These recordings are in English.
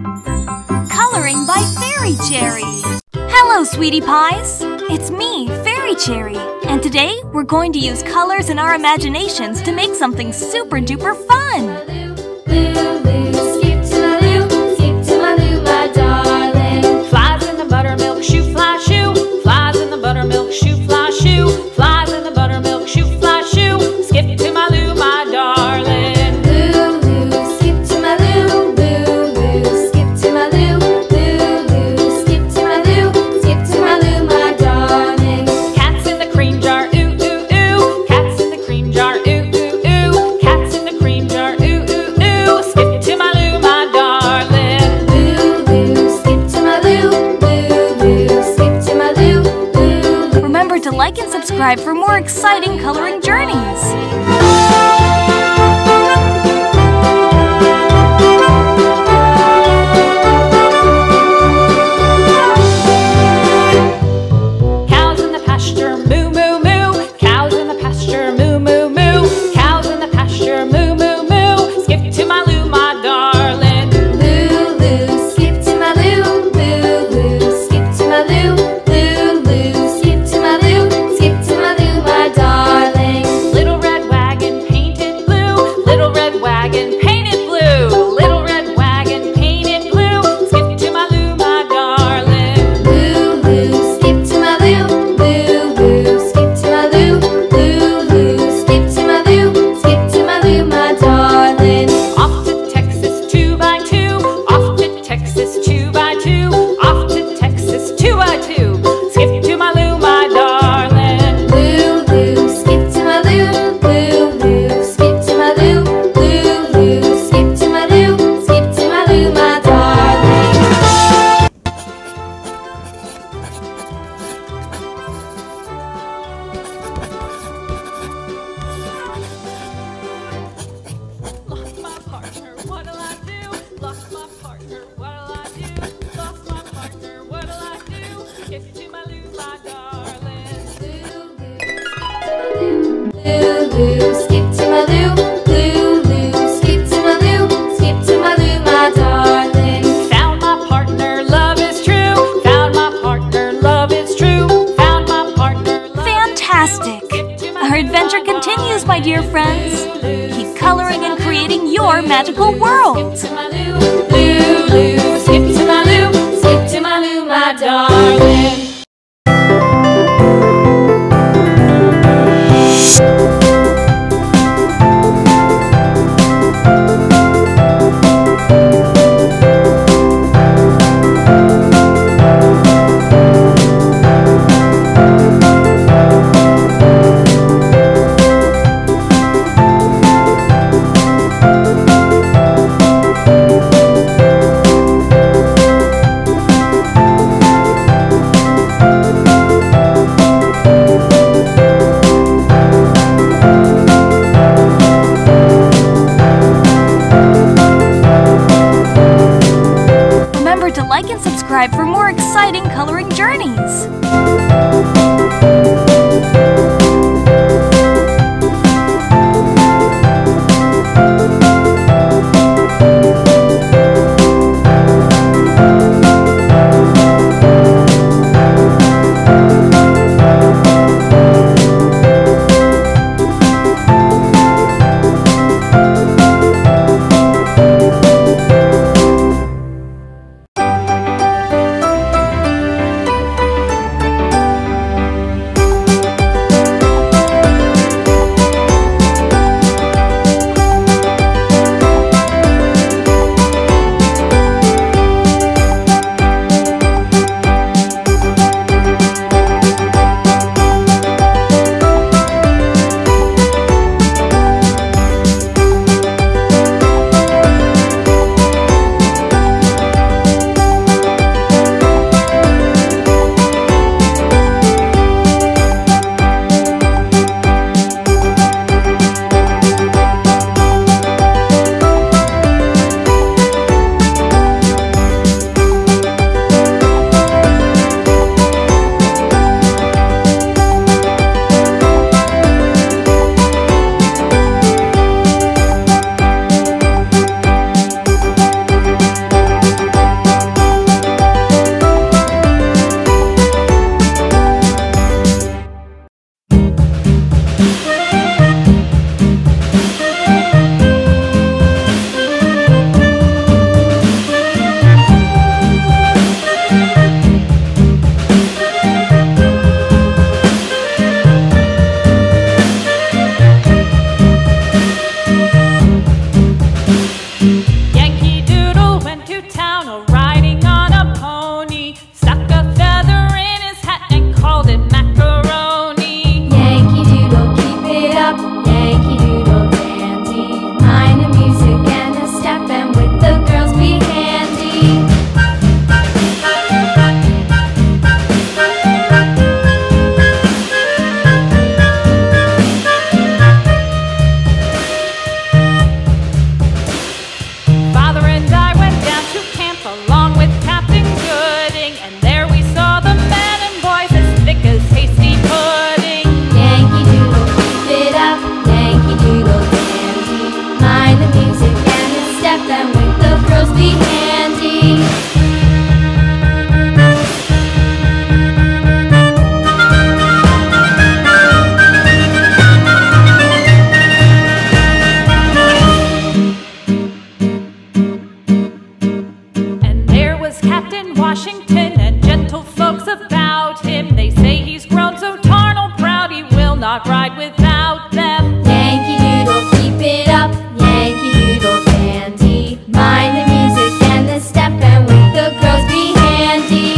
Coloring by Fairy Cherry. Hello, sweetie pies! It's me, Fairy Cherry, and today we're going to use colors and our imaginations to make something super duper fun! Skip to my loo, my darling. Flies in the buttermilk shoe, fly shoe. Flies in the buttermilk shoe, fly shoe. Flies in the buttermilk shoe, fly shoe. Skip to my loo, my darling. Loo, loo, skip to my loo. Loo, loo, skip to my loo. Loo, loo, skip to my loo. Skip to my loo, my darling. Cats in the cream jar, ooh, ooh, ooh. Cats in the cream jar, ooh, ooh, ooh. Cats in the cream jar, ooh, ooh, ooh. Skip to my loo, my darling. Loo, loo, skip to my loo. Loo, loo, skip to my loo. Loo, loo. Remember to like and subscribe for more exciting coloring journeys! Cows in the pasture, moo, moo, moo. Cows in the pasture, moo, moo, moo. Cows in the pasture, moo, moo, moo. Skip to my loo, my darling. Loo, loo, skip to my loo. Loo, loo, skip to my loo. Loo, loo, skip to my loo. Skip to my loo, my darling. Little red wagon painted blue. Little red wagon painted blue. Little red wagon painted blue. Skip to my loo, my darling. Loo, loo, skip to my loo. Loo, loo, skip to my loo. Loo, loo, skip to my loo. Skip to my loo, my darling. Off to Texas 2x2. Off to Texas 2x2. Off to Texas 2x2. Skip to my loo, my darling. Loo, loo, skip to my loo. Loo, loo, skip to my loo. Loo, loo, skip to my loo. Skip to my loo, my darling. Lost my partner, what'll I do? Lost my partner, what'll I do? Lost my partner, what'll I do? Skip to my loo, my darling. Loo, loo, skip to my loo. Loo, loo, skip to my loo. Skip to my loo, my darling. Found my partner, love is true. Found my partner, love is true. Found my partner, love Fantastic! Our adventure continues, my dear friends! Keep coloring and creating your magical world! Skip to my loo, loo, loo. Skip to my loo, skip to my loo, my darling. Remember to like and subscribe for more exciting coloring journeys! Captain Washington and gentle folks about him. They say he's grown so tarnal proud he will not ride without them. Yankee Doodle, keep it up, Yankee Doodle dandy. Mind the music and the step, and with the girls be handy.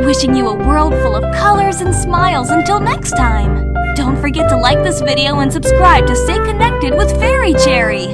Wishing you a world full of colors and smiles until next time! Don't forget to like this video and subscribe to stay connected with Fairy Cherry!